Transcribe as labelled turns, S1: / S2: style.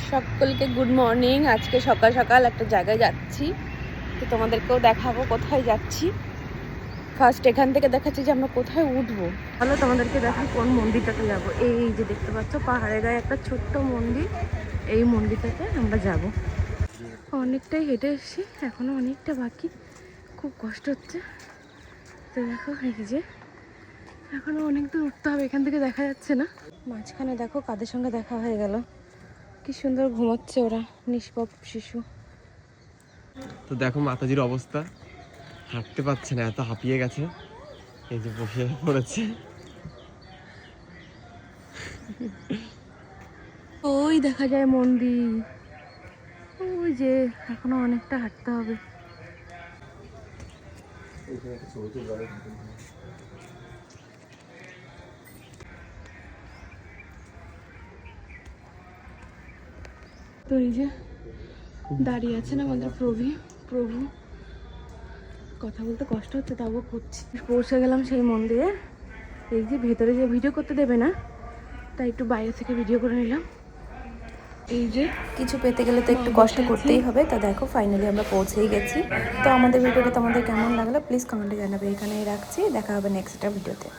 S1: সকলকে good morning. আজকে সকাল সকাল একটা জায়গায় যাচ্ছি, তো তোমাদেরকেও দেখাবো কোথায় যাচ্ছি। ফার্স্ট এখান থেকে দেখাচ্ছি যে আমরা কোথায় উঠবো। তাহলে তোমাদেরকে দেখাই কোন মন্দিরটাতে যাব। এই যে দেখতে পাচ্ছ পাহাড়ের গায়ে একটা ছোট্ট মন্দির, এই মন্দিরটাতে আমরা যাব। অনেকটাই হেঁটে এসেছি, এখনো অনেকটা বাকি, খুব কষ্ট হচ্ছে। তো দেখো এই যে এখনো অনেক দূর উঠতে হবে, এখান থেকে দেখা যাচ্ছে না। মাঝখানে দেখো কাদের সঙ্গে দেখা হয়ে গেল, কি সুন্দর ঘুমাচ্ছে ওরা, নিষ্পাপ শিশু।
S2: তো দেখো মাতাজির অবস্থা, হাঁটতে পারছে না, এত হাঁপিয়ে গেছে। এই যে বসে পড়েছে।
S1: ওই দেখা যায় মন্দির, ওই যে এখনো অনেকটা হাঁটতে হবে। তো এই যে দাঁড়িয়ে আছেন আমাদের প্রভু। কথা বলতে কষ্ট হচ্ছে, তাও করছি। পৌঁছে গেলাম সেই মন্দিরে। এই যে ভেতরে যে ভিডিও করতে দেবে না, তাই একটু বাইরে থেকে ভিডিও করে নিলাম। এই যে কিছু পেতে গেলে তো একটু কষ্ট করতেই হবে। তা দেখো ফাইনালি আমরা পৌঁছেই গেছি। তো আমাদের ভিডিওটা তোমাদের কেমন লাগলো প্লিজ কমেন্টে জানাবে। এখানেই রাখছি, দেখা হবে নেক্সট একটা ভিডিওতে।